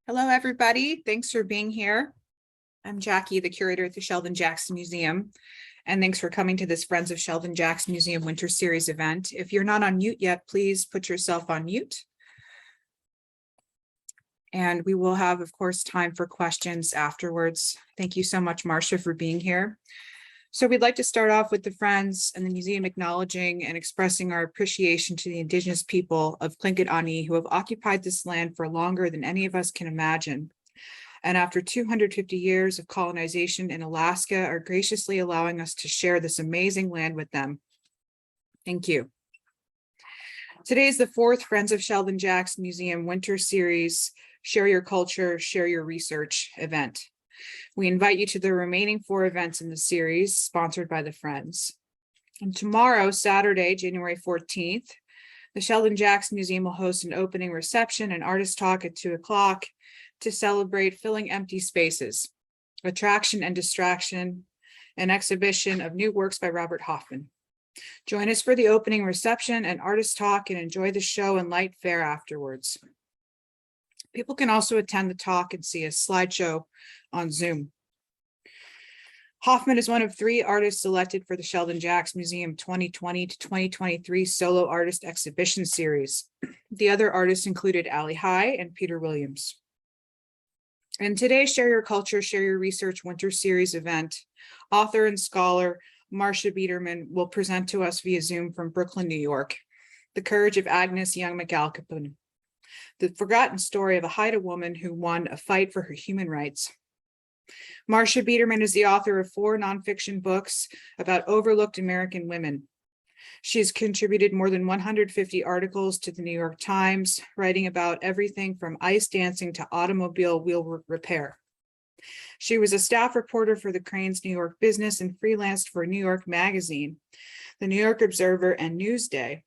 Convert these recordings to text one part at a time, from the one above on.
Hello, everybody. Thanks for being here. I'm Jackie, the curator at the Sheldon Jackson Museum, and thanks for coming to this Friends of Sheldon Jackson Museum Winter Series event. If you're not on mute yet, please put yourself on mute. And we will have, of course, time for questions afterwards. Thank you so much, Marcia, for being here. So we'd like to start off with the Friends and the museum acknowledging and expressing our appreciation to the Indigenous people of Tlingit who have occupied this land for longer than any of us can imagine. And after 250 years of colonization in Alaska, are graciously allowing us to share this amazing land with them. Thank you. Today is the fourth Friends of Sheldon Jackson Museum Winter Series Share Your Culture, Share Your Research event. We invite you to the remaining 4 events in the series sponsored by the Friends. And tomorrow, Saturday, January 14th, the Sheldon Jackson Museum will host an opening reception and artist talk at 2 o'clock to celebrate filling empty spaces, attraction and distraction, an exhibition of new works by Robert Hoffman. Join us for the opening reception and artist talk and enjoy the show and light fare afterwards. People can also attend the talk and see a slideshow on Zoom. Hoffman is one of 3 artists selected for the Sheldon Jackson Museum 2020 to 2023 Solo Artist Exhibition Series. The other artists included Ali High and Peter Williams. In today's Share Your Culture, Share Your Research Winter Series event, author and scholar Marcia Biederman will present to us via Zoom from Brooklyn, New York, The Courage of Agnes Young McAlpin, the forgotten story of a Haida woman who won a fight for her human rights. Marcia Biederman is the author of 4 nonfiction books about overlooked American women. She has contributed more than 150 articles to the New York Times, writing about everything from ice dancing to automobile wheel repair. She was a staff reporter for the Crane's New York Business and freelanced for New York Magazine, the New York Observer, and Newsday.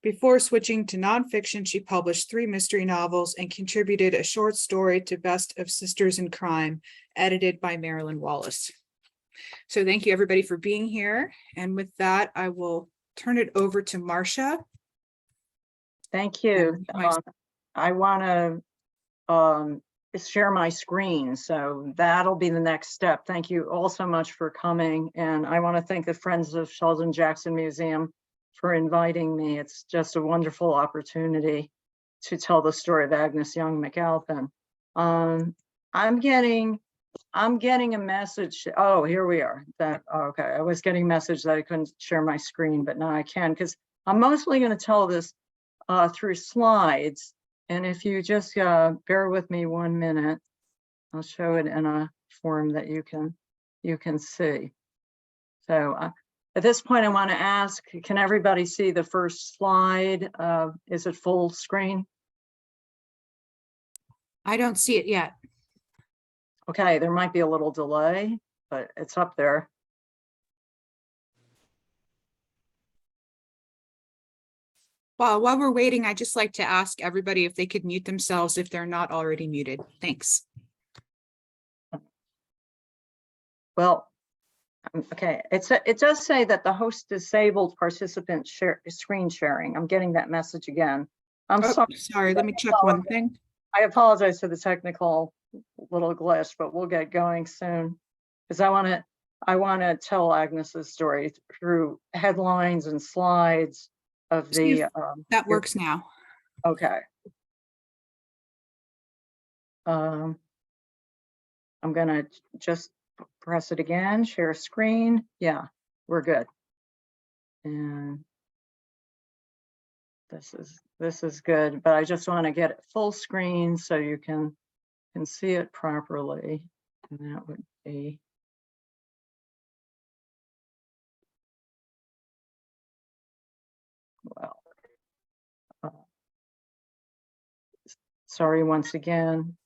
Before switching to nonfiction, she published 3 mystery novels and contributed a short story to Best of Sisters in Crime, edited by Marilyn Wallace. So thank you, everybody, for being here. And with that, I will turn it over to Marcia. Thank you. I want to share my screen, so that'll be the next step. Thank you all so much for coming, and I want to thank the Friends of Sheldon Jackson Museum for inviting me. It's just a wonderful opportunity to tell the story of Agnes Young McAlpin. I'm getting a message. Oh, here we are. Okay, I was getting a message that I couldn't share my screen, but now I can, because I'm mostly going to tell this through slides. And if you just bear with me 1 minute, I'll show it in a form that you can see. So at this point, I want to ask, can everybody see the first slide? Is it full screen? I don't see it yet. Okay, there might be a little delay, but it's up there. Well, while we're waiting, I'd just like to ask everybody if they could mute themselves if they're not already muted. Thanks. Well, okay, it does say that the host disabled participant screen sharing. I'm getting that message again. I'm sorry, let me check one thing. I apologize for the technical little glitch, but we'll get going soon, because I want to tell Agnes's story through headlines and slides of the that works now. Okay. I'm gonna just press it again, share screen. Yeah, we're good. And this is good, but I just want to get it full screen so you can see it properly. And that would be well. Sorry once again.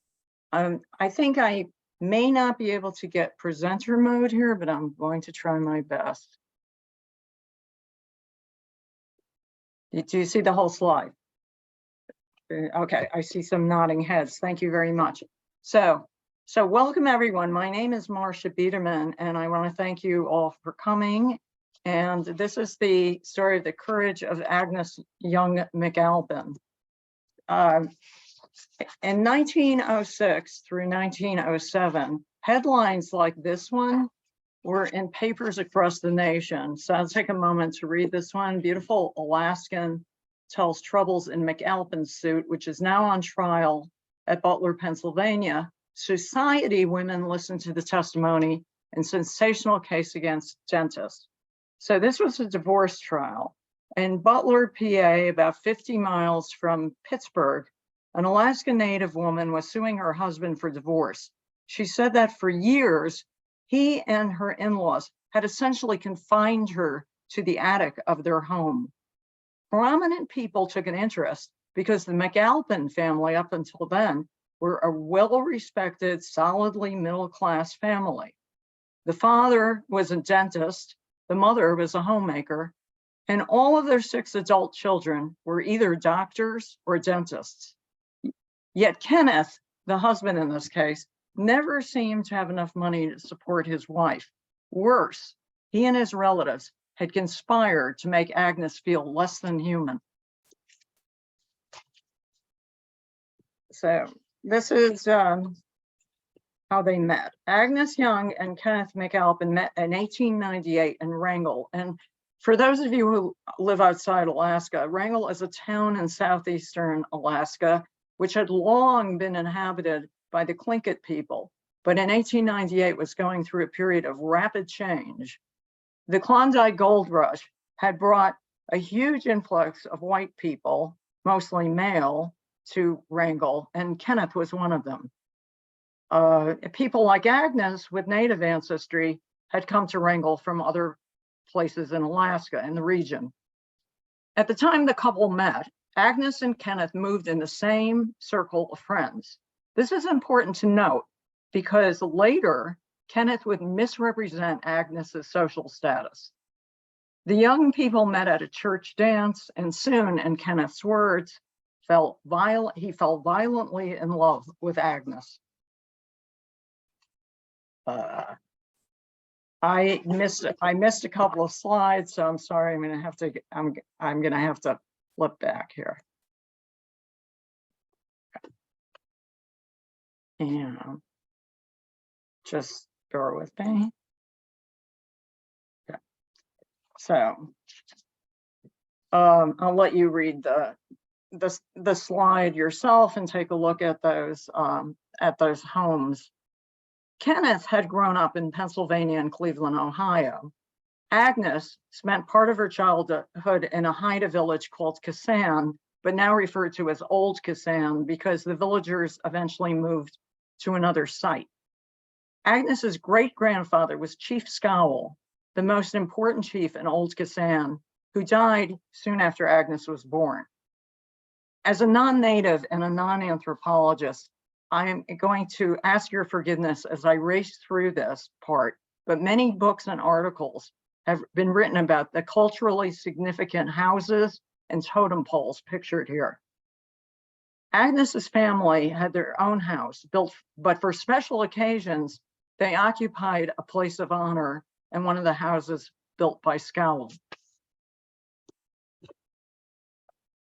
I think I may not be able to get presenter mode here, but I'm going to try my best. Do you see the whole slide? Okay, I see some nodding heads. Thank you very much. So welcome everyone. My name is Marcia Biederman, and I want to thank you all for coming. And this is the story of the courage of Agnes Young McAlpin. in 1906 through 1907, headlines like this one were in papers across the nation. So I'll take a moment to read this one. Beautiful Alaskan tells troubles in McAlpin's suit, which is now on trial at Butler, Pennsylvania. Society women listen to the testimony in sensational case against dentists. So this was a divorce trial. In Butler, PA, about 50 miles from Pittsburgh, an Alaska Native woman was suing her husband for divorce. She said that for years, he and her in-laws had essentially confined her to the attic of their home. Prominent people took an interest because the McAlpin family up until then were a well-respected, solidly middle-class family. The father was a dentist, the mother was a homemaker, and all of their 6 adult children were either doctors or dentists. Yet Kenneth, the husband in this case, never seemed to have enough money to support his wife. Worse, he and his relatives had conspired to make Agnes feel less than human. So this is how they met. Agnes Young and Kenneth McAlpin met in 1898 in Wrangell. And for those of you who live outside Alaska, Wrangell is a town in southeastern Alaska, which had long been inhabited by the Tlingit people, but in 1898 was going through a period of rapid change. The Klondike Gold Rush had brought a huge influx of white people, mostly male, to Wrangell, and Kenneth was one of them. People like Agnes with Native ancestry had come to Wrangell from other places in Alaska, in the region. At the time the couple met, Agnes and Kenneth moved in the same circle of friends. This is important to note because later, Kenneth would misrepresent Agnes's social status. The young people met at a church dance, and soon, in Kenneth's words, he fell violently in love with Agnes. I missed a couple of slides, so I'm sorry. I'm gonna have to flip back here. And just bear with me. Okay. So I'll let you read the slide yourself and take a look at those homes. Kenneth had grown up in Pennsylvania and Cleveland, Ohio. Agnes spent part of her childhood in a Haida village called Kasaan, but now referred to as Old Kasaan because the villagers eventually moved to another site. Agnes's great-grandfather was Chief Scowell, the most important chief in Old Kasaan, who died soon after Agnes was born. As a non-native and a non-anthropologist, I am going to ask your forgiveness as I race through this part, but many books and articles have been written about the culturally significant houses and totem poles pictured here. Agnes's family had their own house built, but for special occasions, they occupied a place of honor in one of the houses built by Scowell.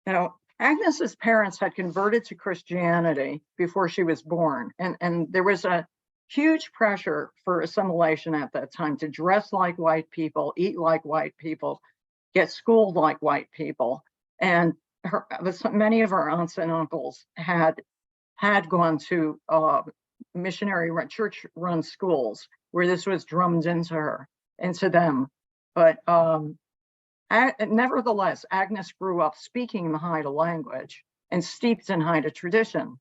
Now, Agnes's parents had converted to Christianity before she was born, and there was a huge pressure for assimilation at that time to dress like white people, eat like white people, get schooled like white people. And many of her aunts and uncles had gone to missionary church-run schools where this was drummed into them. But nevertheless, Agnes grew up speaking the Haida language and steeped in Haida tradition.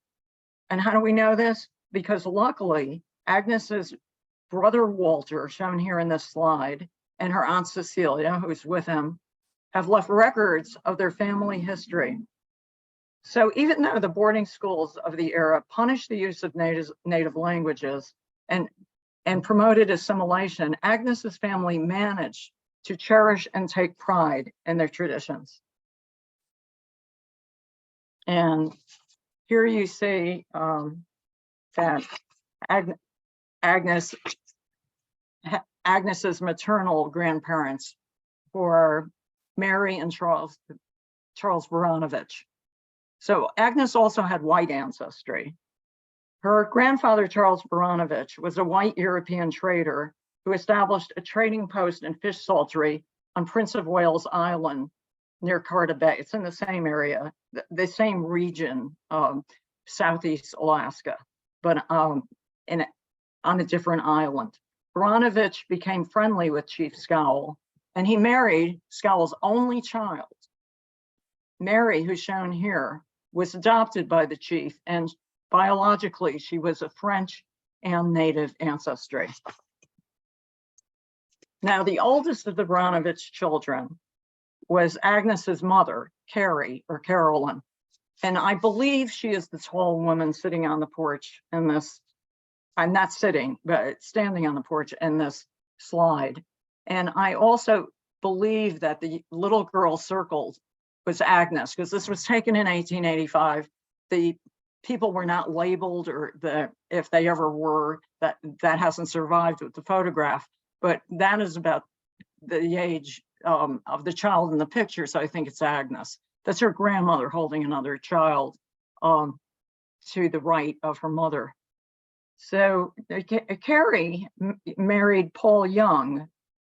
And how do we know this? Because luckily, Agnes's brother Walter, shown here in this slide, and her aunt Cecilia, who's with him, have left records of their family history. So even though the boarding schools of the era punished the use of native languages and promoted assimilation, Agnes's family managed to cherish and take pride in their traditions. And here you see that Agnes's maternal grandparents were Mary and Charles Baranovich. So Agnes also had white ancestry. Her grandfather, Charles Baranovich, was a white European trader who established a trading post in fish saltery on Prince of Wales Island near Carter Bay. It's in the same area, the same region, Southeast Alaska, but on a different island. Baranovich became friendly with Chief Scowell, and he married Scowell's only child. Mary, who's shown here, was adopted by the chief, and biologically, she was of French and native ancestry. Now, the oldest of the Baranovich children was Agnes's mother, Carrie, or Carolyn. And I believe she is the tall woman sitting on the porch in this, I'm not sitting, but standing on the porch in this slide. And I also believe that the little girl circled was Agnes, because this was taken in 1885. The people were not labeled, or if they ever were, that hasn't survived with the photograph, but that is about the age of the child in the picture, so I think it's Agnes. That's her grandmother holding another child to the right of her mother. So Carrie married Paul Young,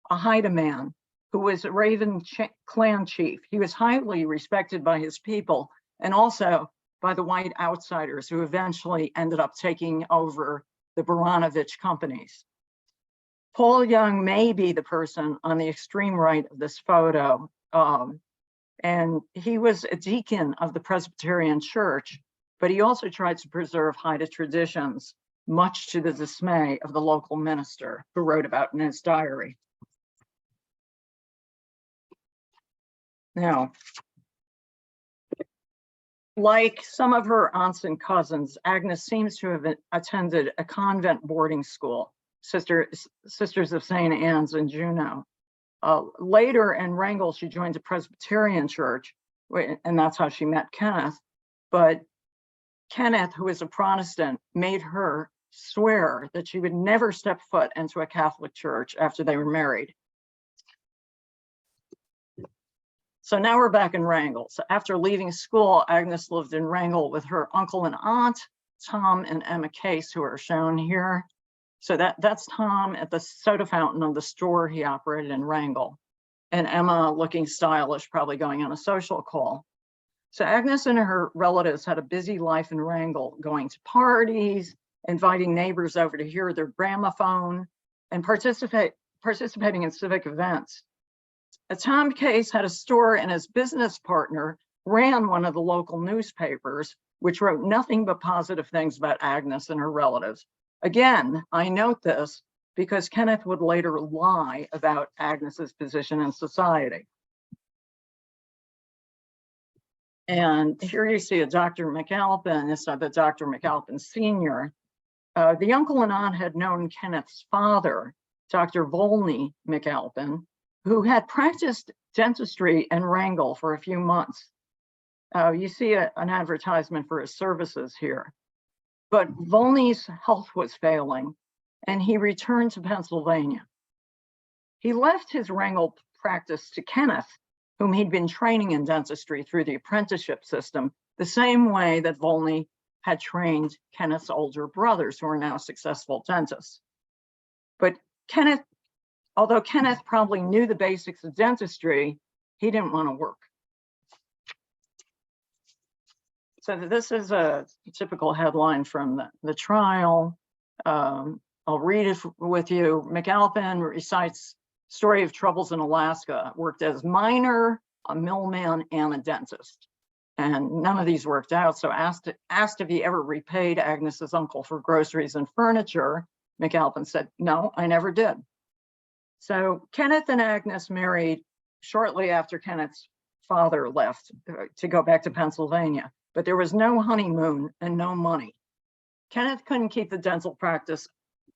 a Haida man who was a Raven clan chief. He was highly respected by his people and also by the white outsiders who eventually ended up taking over the Baranovich companies. Paul Young may be the person on the extreme right of this photo. And he was a deacon of the Presbyterian Church, but he also tried to preserve Haida traditions, much to the dismay of the local minister, who wrote about in his diary. Now, like some of her aunts and cousins, Agnes seems to have attended a convent boarding school, Sisters of St. Anne's in Juneau. Later in Wrangell, she joined a Presbyterian church, and that's how she met Kenneth. But Kenneth, who is a Protestant, made her swear that she would never step foot into a Catholic church after they were married. So now we're back in Wrangell. So after leaving school, Agnes lived in Wrangell with her uncle and aunt, Tom and Emma Case, who are shown here. So that's Tom at the soda fountain of the store he operated in Wrangell, and Emma looking stylish, probably going on a social call. So Agnes and her relatives had a busy life in Wrangell, going to parties, inviting neighbors over to hear their gramophone, and participating in civic events. Tom Case had a store, and his business partner ran one of the local newspapers, which wrote nothing but positive things about Agnes and her relatives. Again, I note this because Kenneth would later lie about Agnes's position in society. And here you see a Dr. McAlpin, this is the Dr. McAlpin Sr. The uncle and aunt had known Kenneth's father, Dr. Volney McAlpin, who had practiced dentistry in Wrangell for a few months. You see an advertisement for his services here. But Volney's health was failing, and he returned to Pennsylvania. He left his Wrangell practice to Kenneth, whom he'd been training in dentistry through the apprenticeship system, the same way that Volney had trained Kenneth's older brothers, who are now successful dentists. But Kenneth, although Kenneth probably knew the basics of dentistry, he didn't want to work. So this is a typical headline from the trial. I'll read it with you. McAlpin recites story of troubles in Alaska, worked as miner, a millman, and a dentist. And none of these worked out. So asked if he ever repaid Agnes's uncle for groceries and furniture, McAlpin said, no, I never did. So Kenneth and Agnes married shortly after Kenneth's father left to go back to Pennsylvania. But there was no honeymoon and no money. Kenneth couldn't keep the dental practice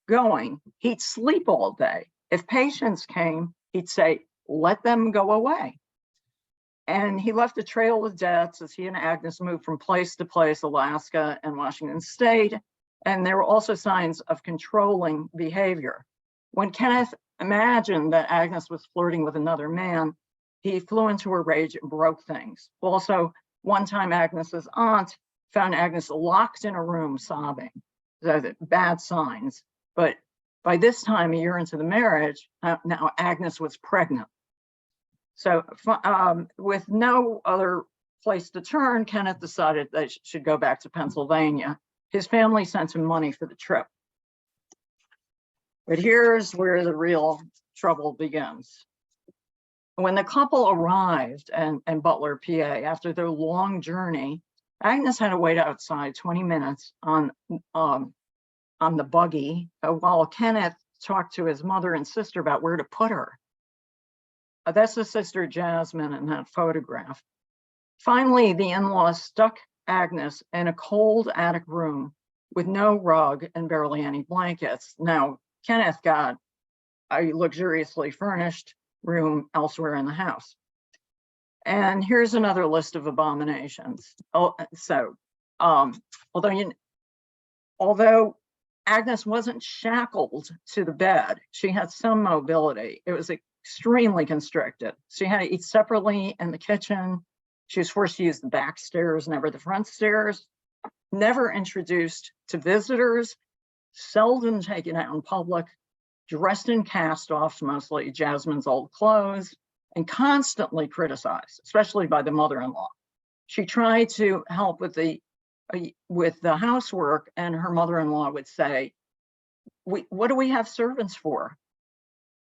going. He'd sleep all day. If patients came, he'd say, let them go away. And he left a trail of debts as he and Agnes moved from place to place, Alaska and Washington State. And there were also signs of controlling behavior. When Kenneth imagined that Agnes was flirting with another man, he flew into a rage and broke things. Also, One time Agnes's aunt found Agnes locked in a room sobbing. So bad signs. But by this time, a year into the marriage, now Agnes was pregnant. So with no other place to turn, Kenneth decided they should go back to Pennsylvania. His family sent him money for the trip. But here's where the real trouble begins. When the couple arrived in Butler, PA, after their long journey, Agnes had to wait outside 20 minutes on the buggy while Kenneth talked to his mother and sister about where to put her. That's the sister Jasmine in that photograph. Finally, the in-laws stuck Agnes in a cold attic room with no rug and barely any blankets. Now, Kenneth got a luxuriously furnished room elsewhere in the house. And here's another list of abominations. Although Agnes wasn't shackled to the bed, she had some mobility. It was extremely constricted. She had to eat separately in the kitchen. She was forced to use the back stairs, never the front stairs. Never introduced to visitors, seldom taken out in public, dressed in cast-offs, mostly Jasmine's old clothes, and constantly criticized, especially by the mother-in-law. She tried to help with the housework, and her mother-in-law would say, what do we have servants for?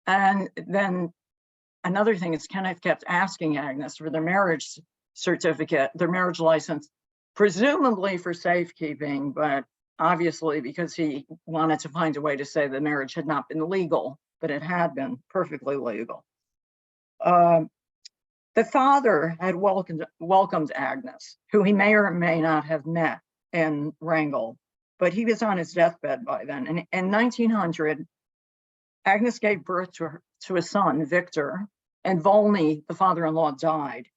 And then another thing is Kenneth kept asking Agnes for their marriage certificate, their marriage license, presumably for safekeeping, but obviously because he wanted to find a way to say the marriage had not been legal, but it had been perfectly legal. The father had welcomed Agnes, who he may or may not have met in Wrangell, but he was on his deathbed by then. And in 1900, Agnes gave birth to a son, Victor, and Volney, the father-in-law, died.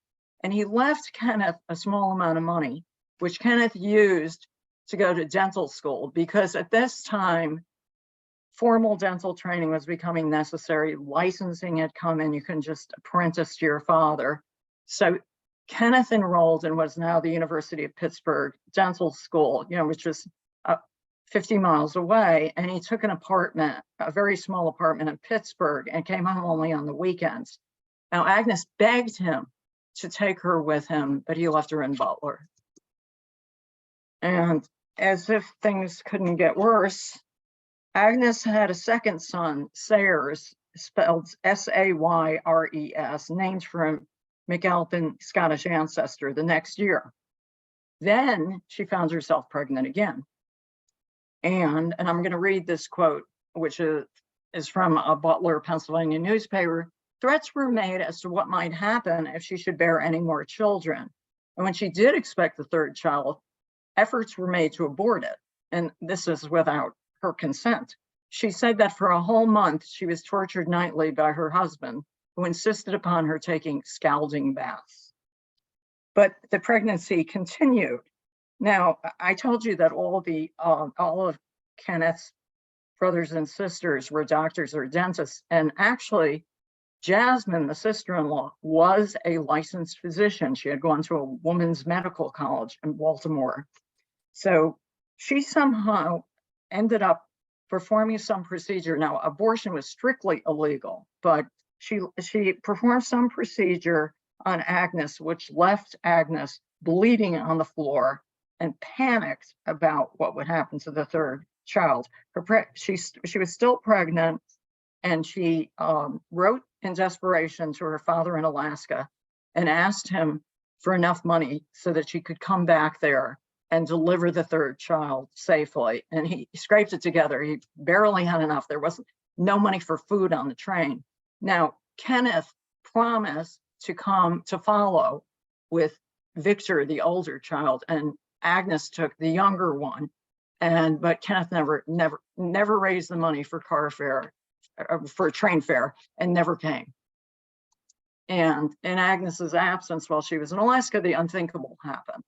And he left Kenneth a small amount of money, which Kenneth used to go to dental school, because at this time, formal dental training was becoming necessary. Licensing had come in. You couldn't just apprentice to your father. So Kenneth enrolled in what's now the University of Pittsburgh Dental School, which was 50 miles away. And he took an apartment, a very small apartment in Pittsburgh, and came home only on the weekends. Now, Agnes begged him to take her with him, but he left her in Butler. And as if things couldn't get worse, Agnes had a second son, Sayers, spelled S-A-Y-R-E-S, named for McAlpin Scottish ancestor, the next year. Then she found herself pregnant again. And I'm going to read this quote, which is from a Butler, Pennsylvania newspaper. Threats were made as to what might happen if she should bear any more children. And when she did expect the third child, efforts were made to abort it. And this is without her consent. She said that for a whole month, she was tortured nightly by her husband, who insisted upon her taking scalding baths. But the pregnancy continued. Now, I told you that all of Kenneth's brothers and sisters were doctors or dentists, and actually, Jasmine, the sister-in-law, was a licensed physician. She had gone to a women's medical college in Baltimore. So she somehow ended up performing some procedure. Now, abortion was strictly illegal, but she performed some procedure on Agnes, which left Agnes bleeding on the floor and panicked about what would happen to the third child. She was still pregnant, and she wrote in desperation to her father in Alaska and asked him for enough money so that she could come back there and deliver the third child safely. And he scraped it together. He barely had enough. There wasn't no money for food on the train. Now, Kenneth promised to come to follow with Victor, the older child, and Agnes took the younger one. But Kenneth never raised the money for car fare, for train fare, and never came. And in Agnes's absence, while she was in Alaska, the unthinkable happened.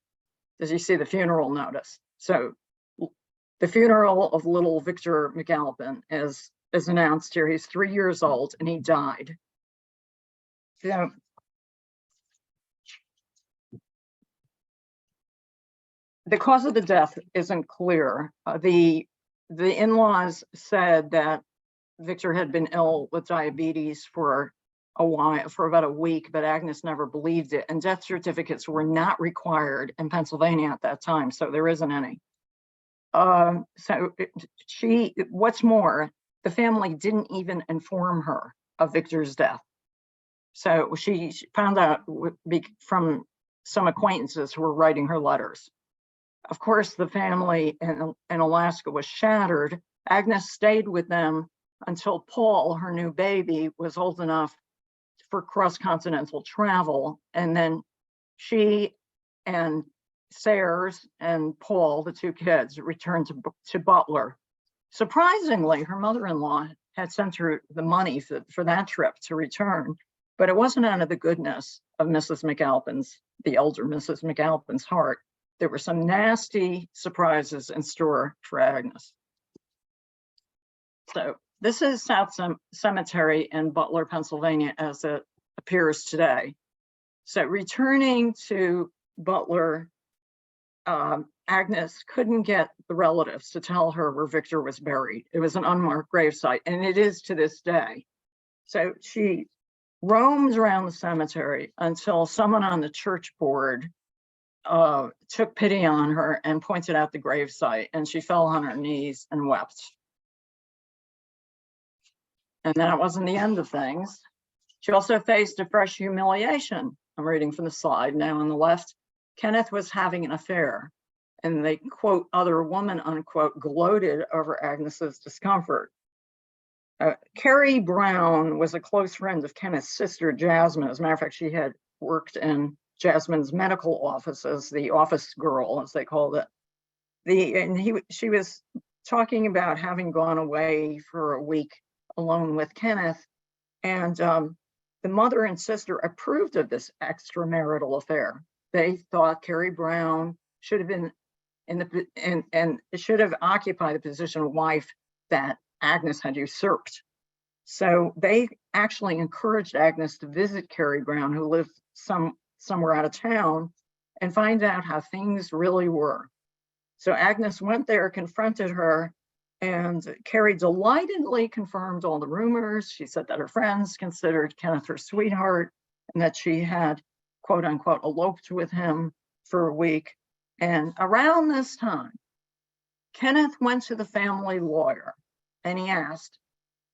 As you see the funeral notice. So the funeral of little Victor McAlpin is announced here. He's 3 years old and he died. So the cause of the death isn't clear. The in-laws said that Victor had been ill with diabetes for a while, for about a week, but Agnes never believed it. And death certificates were not required in Pennsylvania at that time, so there isn't any. What's more, the family didn't even inform her of Victor's death. So she found out from some acquaintances who were writing her letters. Of course, the family in Alaska was shattered. Agnes stayed with them until Paul, her new baby, was old enough for cross-continental travel. And then she and Sayers and Paul, the two kids, returned to Butler. Surprisingly, her mother-in-law had sent her the money for that trip to return, but it wasn't out of the goodness of Mrs. McAlpin's, the elder Mrs. McAlpin's heart. There were some nasty surprises in store for Agnes. So this is South Cemetery in Butler, Pennsylvania, as it appears today. So returning to Butler, Agnes couldn't get the relatives to tell her where Victor was buried. It was an unmarked gravesite, and it is to this day. So she roams around the cemetery until someone on the church board took pity on her and pointed out the gravesite, and she fell on her knees and wept. And that wasn't the end of things. She also faced a fresh humiliation. I'm reading from the slide now on the left. Kenneth was having an affair, and the quote, other woman, unquote, gloated over Agnes's discomfort. Carrie Brown was a close friend of Kenneth's sister, Jasmine. As a matter of fact, she had worked in Jasmine's medical offices, the office girl, as they called it. She was talking about having gone away for a week alone with Kenneth, and the mother and sister approved of this extramarital affair. They thought Carrie Brown should have been and should have occupied the position of wife that Agnes had usurped. So they actually encouraged Agnes to visit Carrie Brown, who lived somewhere out of town, and find out how things really were. So Agnes went there, confronted her, and Carrie delightedly confirmed all the rumors. She said that her friends considered Kenneth her sweetheart, and that she had, quote unquote, eloped with him for a week. And around this time, Kenneth went to the family lawyer and he asked,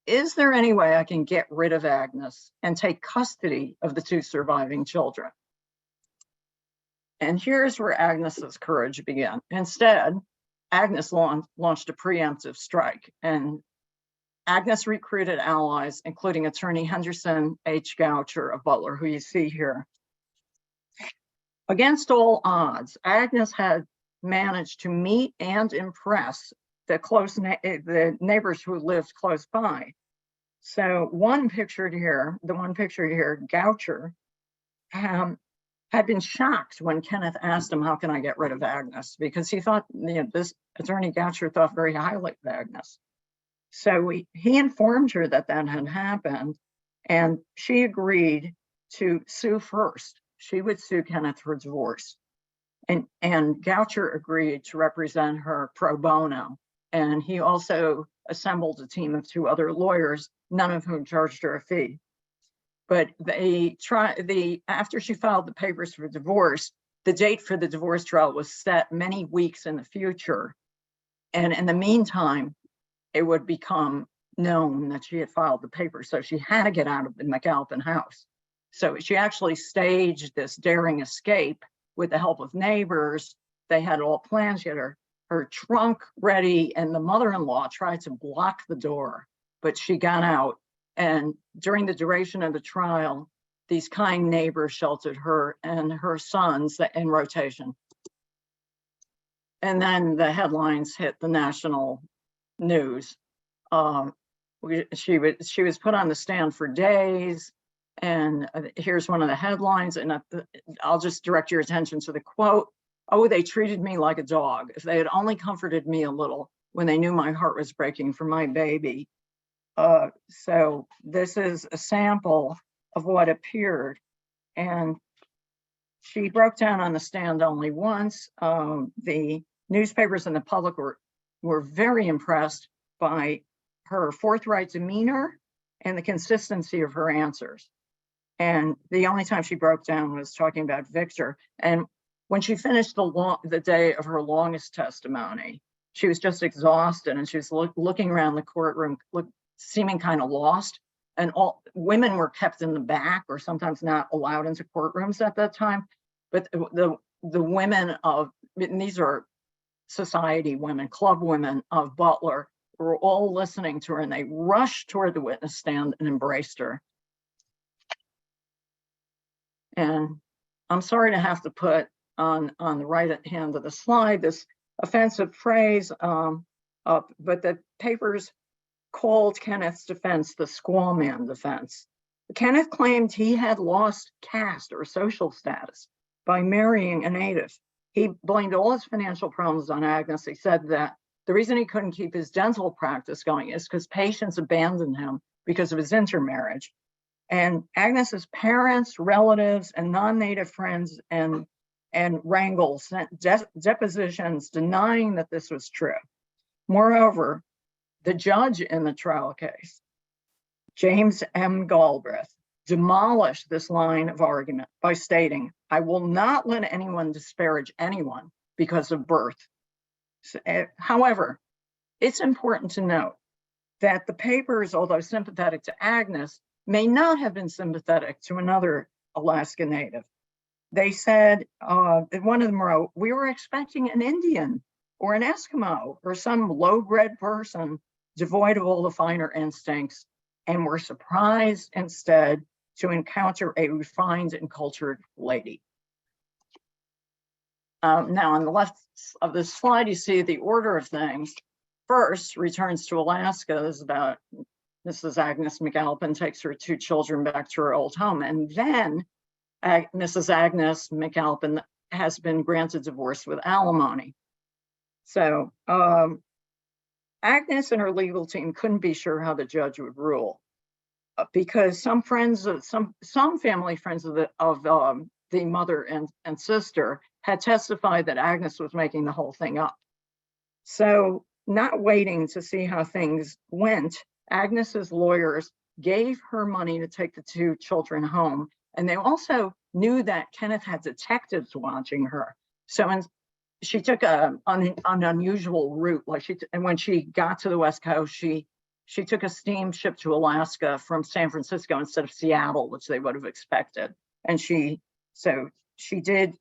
is there any way I can get rid of Agnes and take custody of the two surviving children? And here's where Agnes's courage began. Instead, Agnes launched a preemptive strike, and Agnes recruited allies, including attorney Henderson H. Goucher of Butler, who you see here. Against all odds, Agnes had managed to meet and impress the neighbors who lived close by. So the one pictured here, Goucher, had been shocked when Kenneth asked him, how can I get rid of Agnes? Because he thought, this attorney Goucher thought very highly of Agnes. So he informed her that that had happened, and she agreed to sue first. She would sue Kenneth for divorce. And Goucher agreed to represent her pro bono. And he also assembled a team of two other lawyers, none of whom charged her a fee. But after she filed the papers for divorce, the date for the divorce trial was set many weeks in the future. And in the meantime, it would become known that she had filed the papers. So she had to get out of the McAlpin house. So she actually staged this daring escape with the help of neighbors. They had all planned. She had her trunk ready, and the mother-in-law tried to block the door, but she got out. And during the duration of the trial, these kind neighbors sheltered her and her sons in rotation. And then the headlines hit the national news. She was put on the stand for days. And here's one of the headlines, and I'll just direct your attention to the quote. Oh, they treated me like a dog. If they had only comforted me a little when they knew my heart was breaking for my baby. So this is a sample of what appeared. And She broke down on the stand only once. The newspapers and the public were very impressed by her forthright demeanor and the consistency of her answers. And the only time she broke down was talking about Victor. And when she finished the day of her longest testimony, she was just exhausted, and she was looking around the courtroom, seeming kind of lost. And all women were kept in the back, or sometimes not allowed into courtrooms at that time. But the women of, and these are society women, club women of Butler, were all listening to her, and they rushed toward the witness stand and embraced her. And I'm sorry to have to put on the right hand of the slide this offensive phrase, but the papers called Kenneth's defense the squaw man defense. Kenneth claimed he had lost caste or social status by marrying a native. He blamed all his financial problems on Agnes. He said that the reason he couldn't keep his dental practice going is because patients abandoned him because of his intermarriage. And Agnes's parents, relatives, and non-native friends and Wrangell sent depositions denying that this was true. Moreover, the judge in the trial case, James M. Galbraith, demolished this line of argument by stating, "I will not let anyone disparage anyone because of birth." However, it's important to note that the papers, although sympathetic to Agnes, may not have been sympathetic to another Alaska Native. They said, one of them wrote, "We were expecting an Indian or an Eskimo or some low-bred person devoid of all the finer instincts, and were surprised instead to encounter a refined and cultured lady." Now, on the left of this slide, you see the order of things. First, returns to Alaska. This is about Mrs. Agnes McAlpin takes her 2 children back to her old home. And then Mrs. Agnes McAlpin has been granted divorce with alimony. So Agnes and her legal team couldn't be sure how the judge would rule, because some family friends of the mother and sister had testified that Agnes was making the whole thing up. So, not waiting to see how things went, Agnes's lawyers gave her money to take the 2 children home, and they also knew that Kenneth had detectives watching her. So she took an unusual route. And when she got to the West Coast, she took a steamship to Alaska from San Francisco instead of Seattle, which they would have expected. And she did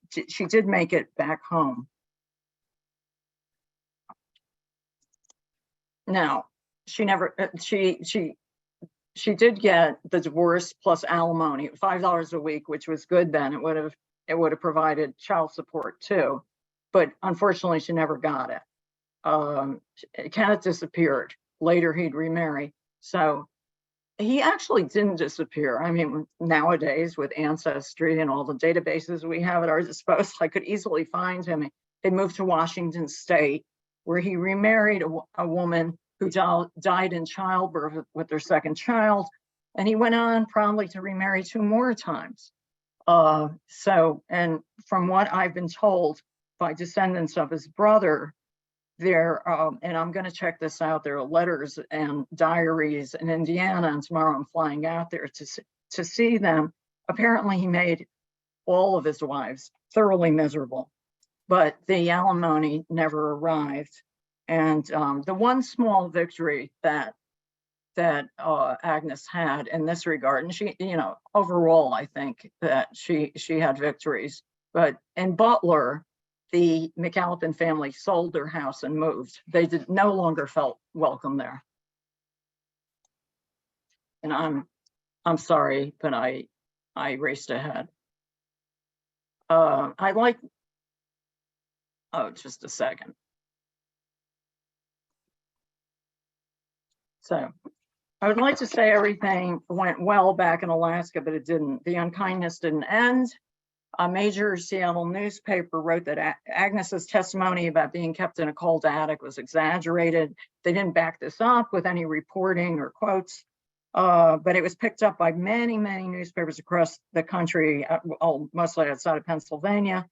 make it back home. Now, she did get the divorce plus alimony, $5 a week, which was good then. It would have provided child support too, but unfortunately, she never got it. Kenneth disappeared. Later, he'd remarry. So he actually didn't disappear. I mean, nowadays with Ancestry and all the databases we have at our disposal, I could easily find him. He moved to Washington State, where he remarried a woman who died in childbirth with their 2nd child, and he went on probably to remarry 2 more times. And from what I've been told by descendants of his brother, there, and I'm going to check this out, there are letters and diaries in Indiana, and tomorrow I'm flying out there to see them. Apparently, he made all of his wives thoroughly miserable, but the alimony never arrived. And the one small victory that Agnes had in this regard, and she, overall, I think that she had victories. But in Butler, the McAlpin family sold their house and moved. They no longer felt welcome there. And I'm sorry, but I raced ahead. Just a second. So I would like to say everything went well back in Alaska, but it didn't. The unkindness didn't end. A major Seattle newspaper wrote that Agnes's testimony about being kept in a cold attic was exaggerated. They didn't back this up with any reporting or quotes. but it was picked up by many, many newspapers across the country, mostly outside of Pennsylvania,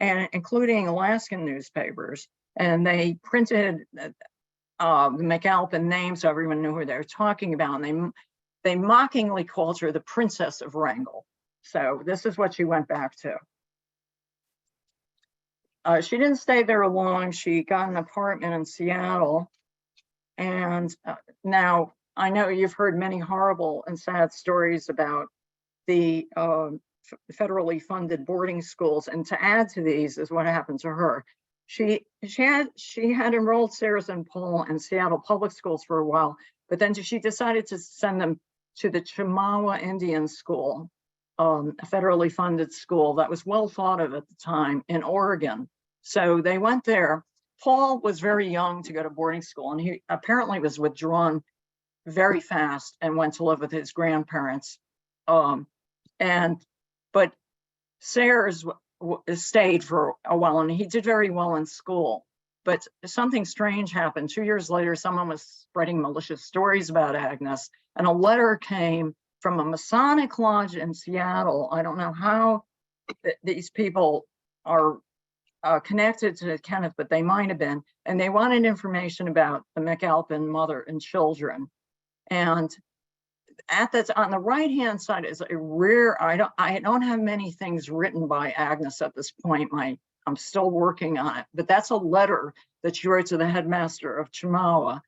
and including Alaskan newspapers. And they printed the McAlpin name so everyone knew who they were talking about. And they mockingly called her the Princess of Wrangell. So this is what she went back to. She didn't stay there long. She got an apartment in Seattle. And now I know you've heard many horrible and sad stories about the federally funded boarding schools. And to add to these is what happened to her. She had enrolled Sarah and Paul in Seattle public schools for a while, but then she decided to send them to the Chemawa Indian School, a federally funded school that was well thought of at the time in Oregon. So they went there. Paul was very young to go to boarding school, and he apparently was withdrawn very fast and went to live with his grandparents. But Sayers stayed for a while, and he did very well in school. But something strange happened. 2 years later, someone was spreading malicious stories about Agnes, and a letter came from a Masonic lodge in Seattle. I don't know how these people are connected to Kenneth, but they might have been. And they wanted information about the McAlpin mother and children. And on the right-hand side is a rare, I don't have many things written by Agnes at this point. I'm still working on it, but that's a letter that she wrote to the headmaster of Chemawa,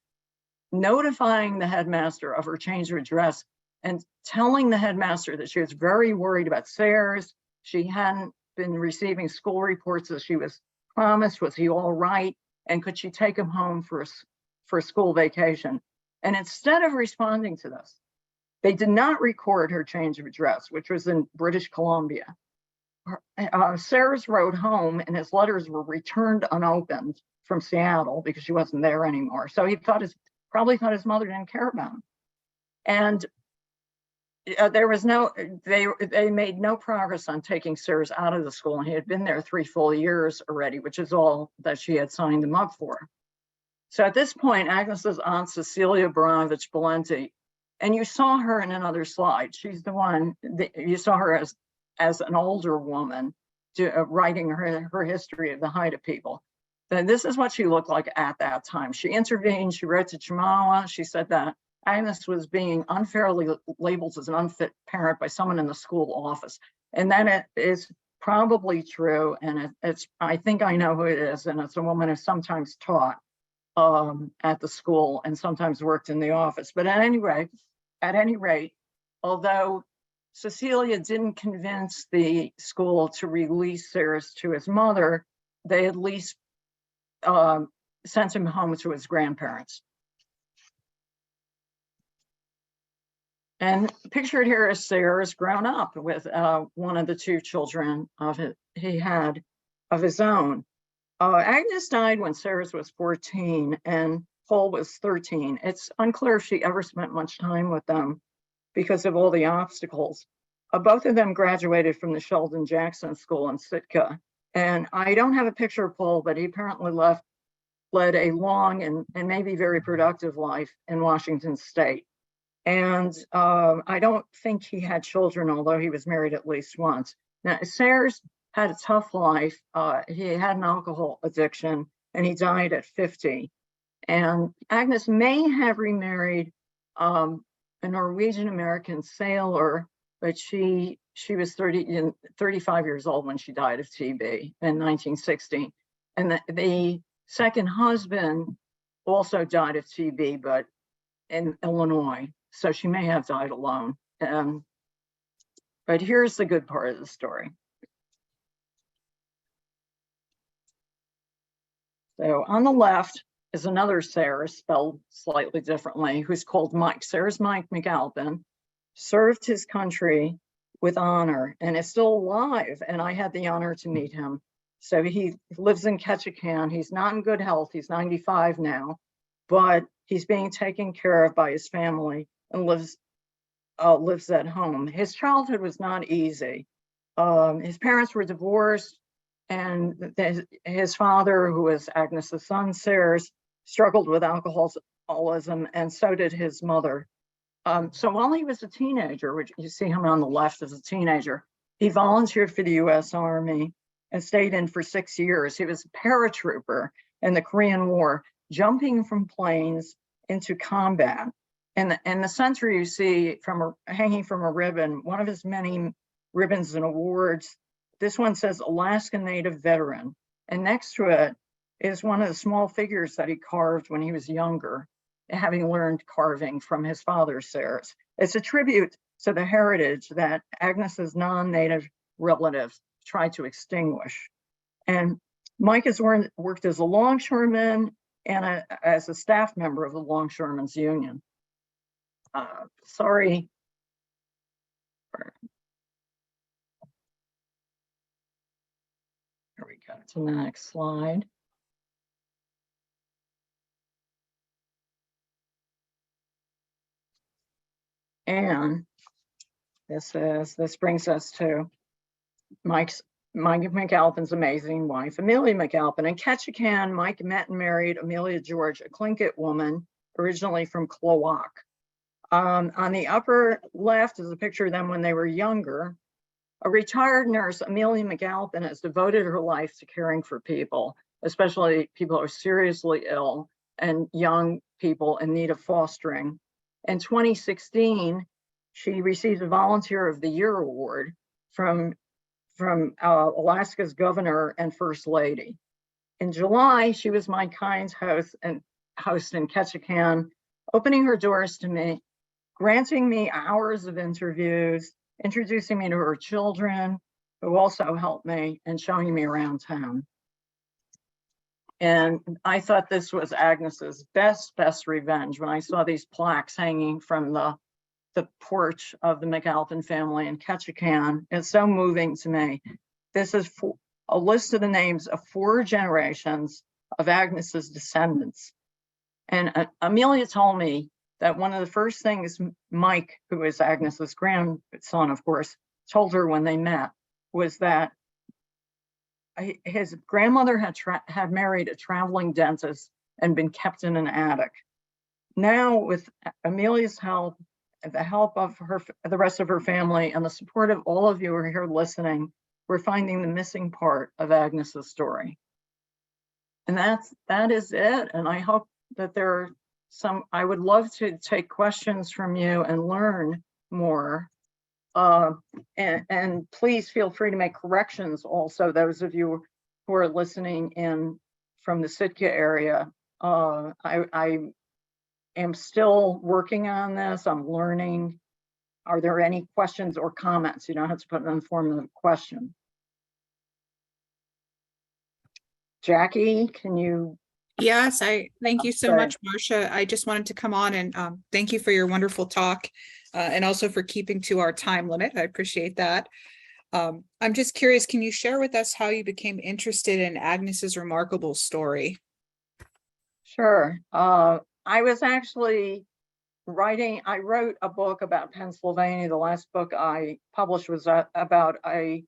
notifying the headmaster of her change of address and telling the headmaster that she was very worried about Sayers. She hadn't been receiving school reports as she was promised. Was he all right? And could she take him home for a school vacation? And instead of responding to this, they did not record her change of address, which was in British Columbia. Sayers wrote home, and his letters were returned unopened from Seattle because she wasn't there anymore. So he probably thought his mother didn't care about him. And there was they made no progress on taking Sayers out of the school, and he had been there 3 full years already, which is all that she had signed him up for. So at this point, Agnes's aunt, Cecilia Baranovich Valenti, and you saw her in another slide. She's the one that you saw her as an older woman writing her history of the Haida people. Then this is what she looked like at that time. She intervened, she wrote to Chemawa. She said that Agnes was being unfairly labeled as an unfit parent by someone in the school office. And that is probably true. And I think I know who it is. And it's a woman who sometimes taught at the school and sometimes worked in the office. But at any rate, although Cecilia didn't convince the school to release Sayers to his mother, they at least sent him home to his grandparents. And pictured here is Sayers grown up with one of the 2 children he had of his own. Agnes died when Sayers was 14 and Paul was 13. It's unclear if she ever spent much time with them because of all the obstacles. Both of them graduated from the Sheldon Jackson School in Sitka. And I don't have a picture of Paul, but he apparently led a long and maybe very productive life in Washington State. And I don't think he had children, although he was married at least once. Now, Sayers had a tough life. He had an alcohol addiction, and he died at 50. And Agnes may have remarried a Norwegian-American sailor, but she was 35 years old when she died of TB in 1960. And the second husband also died of TB, but in Illinois. So she may have died alone. But here's the good part of the story. So on the left is another Sayers, spelled slightly differently, who's called Mike. Sayers Mike McAlpin served his country with honor and is still alive. And I had the honor to meet him. So he lives in Ketchikan. He's not in good health. He's 95 now, but he's being taken care of by his family and lives at home. His childhood was not easy. His parents were divorced, and his father, who was Agnes's son, Sayers, struggled with alcoholism, and so did his mother. So while he was a teenager, which you see him on the left as a teenager, he volunteered for the US Army and stayed in for 6 years. He was a paratrooper in the Korean War, jumping from planes into combat. And the center you see hanging from a ribbon, one of his many ribbons and awards. This one says Alaska Native Veteran. And next to it is one of the small figures that he carved when he was younger, having learned carving from his father, Sarah's. It's a tribute to the heritage that Agnes's non-Native relatives tried to extinguish. And Mike has worked as a longshoreman and as a staff member of the Longshoremen's Union. Sorry. Here we go to the next slide. And this brings us to Mike McAlpin's amazing wife, Amelia McAlpin. In Ketchikan, Mike met and married Amelia George, a Tlingit woman, originally from Klawock. On the upper left is a picture of them when they were younger. A retired nurse, Amelia McAlpin, has devoted her life to caring for people, especially people who are seriously ill and young people in need of fostering. In 2016, she received a Volunteer of the Year award from Alaska's governor and first lady. In July, she was my kind host in Ketchikan, opening her doors to me, granting me hours of interviews, introducing me to her children, who also helped me, and showing me around town. And I thought this was Agnes's best revenge when I saw these plaques hanging from the porch of the McAlpin family in Ketchikan. It's so moving to me. This is a list of the names of 4 generations of Agnes's descendants. And Amelia told me that one of the first things Mike, who is Agnes's grandson, of course, told her when they met was that his grandmother had married a traveling dentist and been kept in an attic. Now, with Amelia's help, the help of the rest of her family, and the support of all of you who are here listening, we're finding the missing part of Agnes's story. And that is it. And I hope that there are I would love to take questions from you and learn more. And please feel free to make corrections also, those of you who are listening in from the Sitka area. I am still working on this. I'm learning. Are there any questions or comments? You don't have to put an informative question. Jackie, can you? Yes, I thank you so much, Marcia. I just wanted to come on and thank you for your wonderful talk and also for keeping to our time limit. I appreciate that. I'm just curious, can you share with us how you became interested in Agnes's remarkable story? Sure. I was actually I wrote a book about Pennsylvania. The last book I published was about a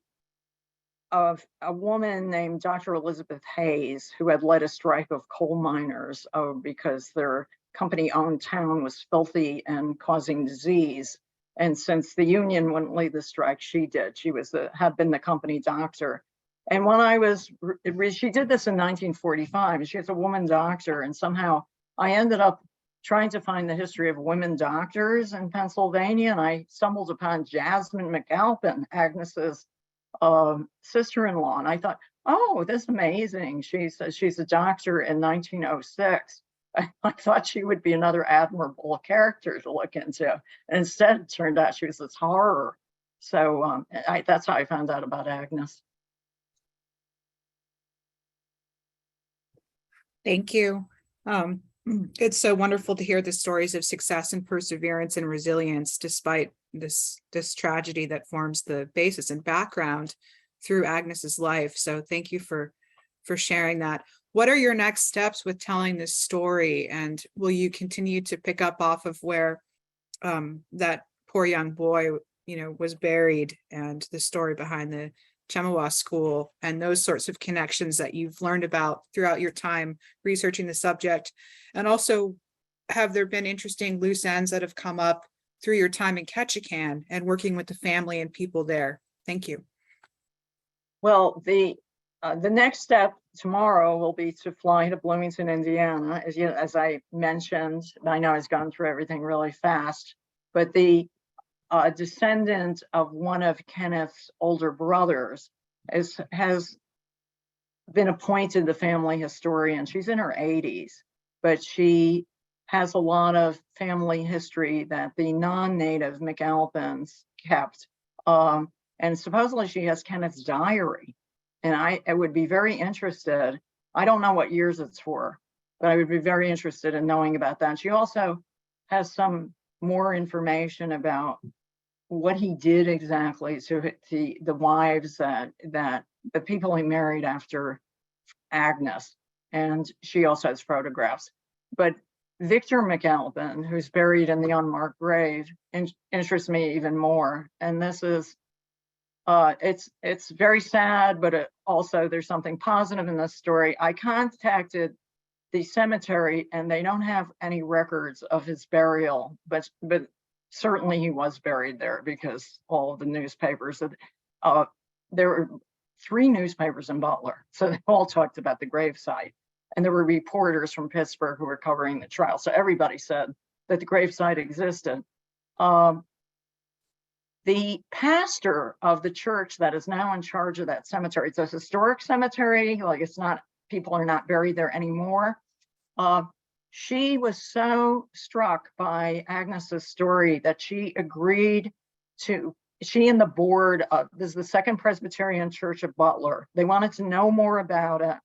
woman named Dr. Elizabeth Hayes, who had led a strike of coal miners because their company-owned town was filthy and causing disease. And since the union wouldn't lead the strike, she did. She had been the company doctor. And when she did this in 1945, and she was a woman doctor, and somehow I ended up trying to find the history of women doctors in Pennsylvania, and I stumbled upon Jasmine McAlpin, Agnes's sister-in-law, and I thought, oh, this is amazing. She's a doctor in 1906. I thought she would be another admirable character to look into. And instead, it turned out she was this horror. So that's how I found out about Agnes. Thank you. It's so wonderful to hear the stories of success and perseverance and resilience despite this tragedy that forms the basis and background through Agnes's life. So thank you for sharing that. What are your next steps with telling this story? And will you continue to pick up off of where that poor young boy, was buried, and the story behind the Chemawa school and those sorts of connections that you've learned about throughout your time researching the subject? And also, have there been interesting loose ends that have come up through your time in Ketchikan and working with the family and people there. Thank you. Well, the next step tomorrow will be to fly to Bloomington, Indiana. As I mentioned, I know I've gone through everything really fast, but the descendant of one of Kenneth's older brothers has been appointed the family historian. She's in her 80s, but she has a lot of family history that the non-native McAlpins kept. And supposedly she has Kenneth's diary. And I would be very interested. I don't know what years it's for, but I would be very interested in knowing about that. She also has some more information about what he did exactly to the wives that the people he married after Agnes. And she also has photographs. But Victor McAlpin, who's buried in the unmarked grave, interests me even more. And this is, it's very sad, but also there's something positive in this story. I contacted the cemetery and they don't have any records of his burial, but certainly he was buried there because all of the newspapers, there were 3 newspapers in Butler, so they all talked about the gravesite. And there were reporters from Pittsburgh who were covering the trial. So everybody said that the gravesite existed. The pastor of the church that is now in charge of that cemetery, it's a historic cemetery, like it's not, people are not buried there anymore. She was so struck by Agnes's story that she agreed to, she and the board of, this is the Second Presbyterian Church of Butler, they wanted to know more about it.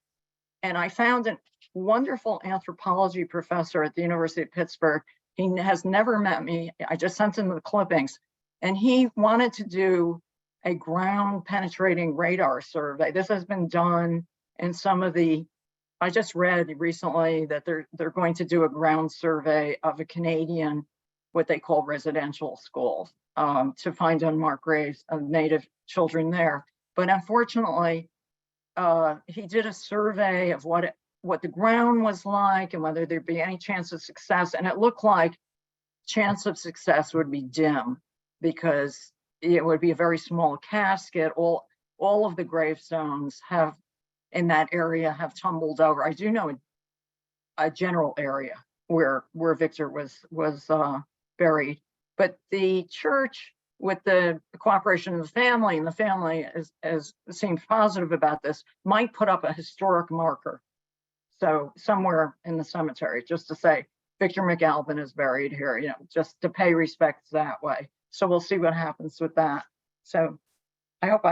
And I found a wonderful anthropology professor at the University of Pittsburgh. He has never met me. I just sent him the clippings. And he wanted to do a ground penetrating radar survey. This has been done in some of the, I just read recently that they're going to do a ground survey of a Canadian, what they call residential schools, to find unmarked graves of Native children there. But unfortunately, he did a survey of what the ground was like and whether there'd be any chance of success. And it looked like chance of success would be dim because it would be a very small casket. All of the gravestones have in that area have tumbled over. I do know a general area where Victor was buried, but the church, with the cooperation of the family, and the family seems positive about this, might put up a historic marker. So somewhere in the cemetery, just to say Victor McAlpin is buried here, you know, just to pay respects that way. So we'll see what happens with that. So I hope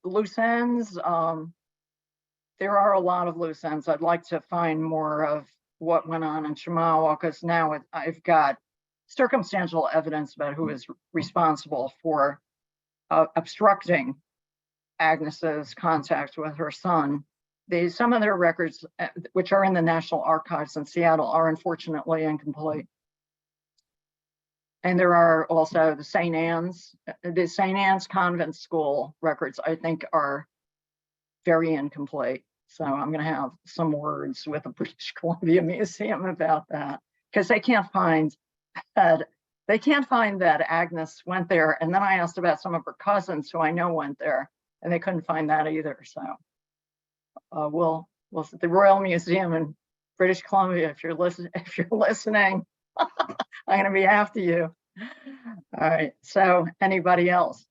loose ends. There are a lot of loose ends. I'd like to find more of what went on in Chemawa, because now I've got circumstantial evidence about who is responsible for obstructing Agnes's contact with her son. Some of their records, which are in the National Archives in Seattle, are unfortunately incomplete. And there are also the St. Anne's Convent School records, I think, are very incomplete. So I'm going to have some words with the British Columbia Museum about that, because they can't find that Agnes went there. And then I asked about some of her cousins who I know went there, and they couldn't find that either. So we'll the Royal Museum in British Columbia, if you're listening, I'm going to be after you. All right. So anybody else?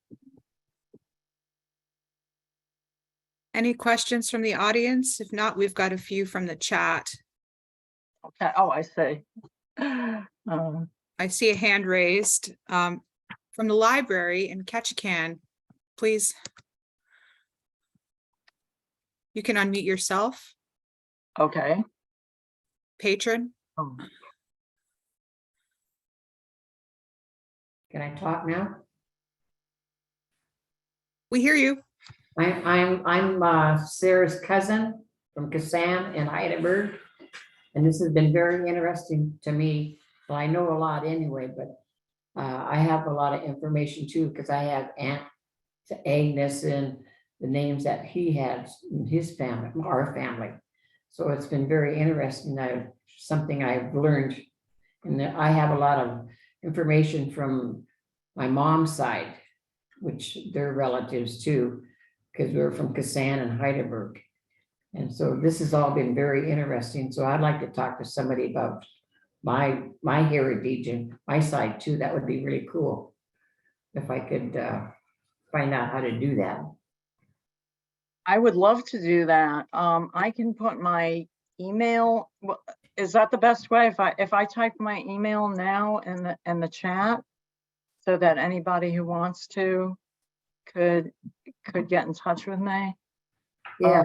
Any questions from the audience? If not, we've got a few from the chat. Okay. Oh, I see. I see a hand raised from the library in Ketchikan. Please. You can unmute yourself. Okay. Patron. Oh. Can I talk now? We hear you. I'm Sarah's cousin from Kasaan and Haida, and this has been very interesting to me. Well, I know a lot anyway, but I have a lot of information too, because I have Aunt Agnes and the names that he had in his family, our family. So it's been very interesting. Something I've learned, and I have a lot of information from my mom's side, which they're relatives too, because we're from Kasaan and Heidelberg. And so this has all been very interesting. So I'd like to talk to somebody about my heritage and my side too. That would be really cool. If I could find out how to do that. I would love to do that. I can put my email. Is that the best way? If I type my email now in the chat, so that anybody who wants to could get in touch with me. Yeah,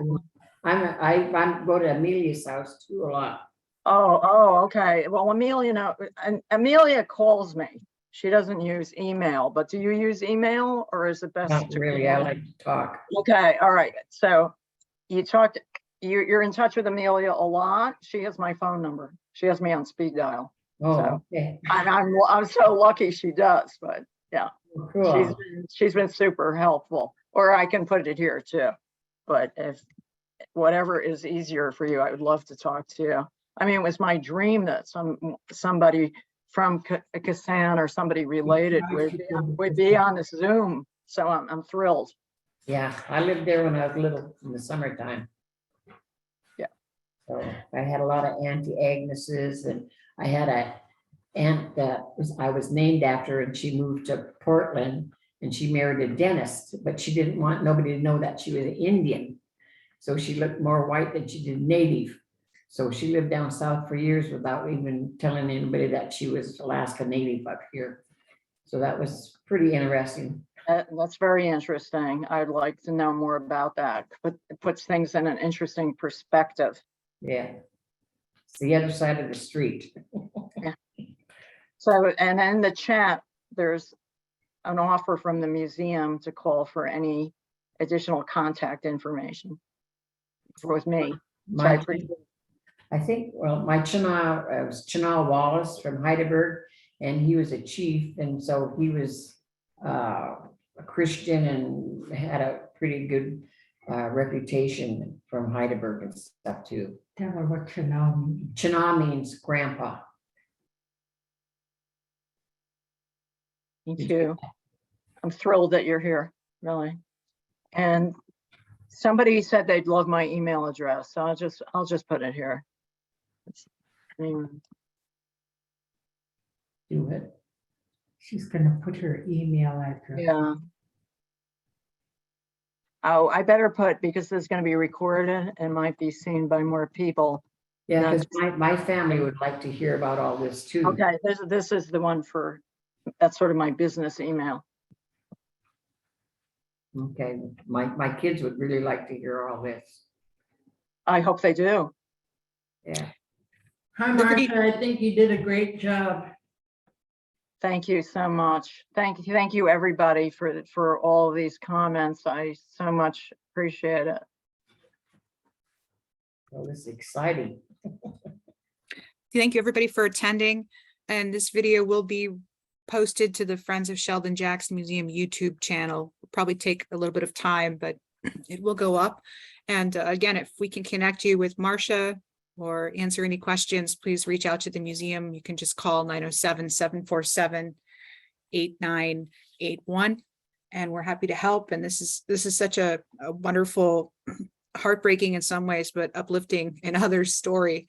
I go to Amelia's house too a lot. Oh, okay. Well, Amelia calls me. She doesn't use email, but do you use email, or is it best? Not really, I like to talk. Okay, all right. So you're in touch with Amelia a lot. She has my phone number. She has me on speed dial. Oh, okay. I'm so lucky she does, but yeah, Cool. she's been super helpful. Or I can put it here too. But if whatever is easier for you, I would love to talk to you. I mean, it was my dream that somebody from Kasaan or somebody related would be on this Zoom. So I'm thrilled. Yeah, I lived there when I was little in the summertime. Yeah. So I had a lot of Auntie Agnes's, and I had a aunt that I was named after, and she moved to Portland and she married a dentist, but she didn't want nobody to know that she was an Indian. So she looked more white than she did native. So she lived down south for years without even telling anybody that she was Alaska Native up here. So that was pretty interesting. That's very interesting. I'd like to know more about that. But it puts things in an interesting perspective. Yeah. It's the other side of the street. Yeah. So, and in the chat, there's an offer from the museum to call for any additional contact information with me. I think, well, my Chinal was Chinal Wallace from Heidelberg, and he was a chief, and so he was a Christian and had a pretty good reputation from Heidelberg and stuff too. Tell her what Chinal means. Chinal means grandpa. Me too. I'm thrilled that you're here, really. And somebody said they'd love my email address, so I'll just put it here. Do it. She's gonna put her email address. Yeah. Oh, I better put, because this is going to be recorded and might be seen by more people. Yeah, because my family would like to hear about all this too. Okay, this is the one for, that's sort of my business email. Okay, my kids would really like to hear all this. I hope they do. Yeah. Hi, Marcia, I think you did a great job. Thank you so much. Thank you, everybody, for all of these comments. I so much appreciate it. Well, this is exciting. Thank you, everybody, for attending. And this video will be posted to the Friends of Sheldon Jackson Museum YouTube channel. It'll probably take a little bit of time, but it will go up. And again, if we can connect you with Marcia or answer any questions, please reach out to the museum. You can just call 907-747-8981. And we're happy to help. And this is such a wonderful, heartbreaking in some ways, but uplifting in others story.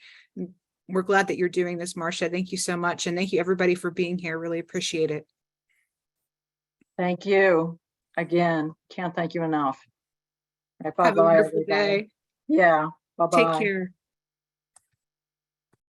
We're glad that you're doing this, Marcia. Thank you so much. And thank you, everybody, for being here. Really appreciate it. Thank you again. Can't thank you enough. Right, Have a bye-bye, wonderful everybody. day. Yeah, bye-bye. Take care.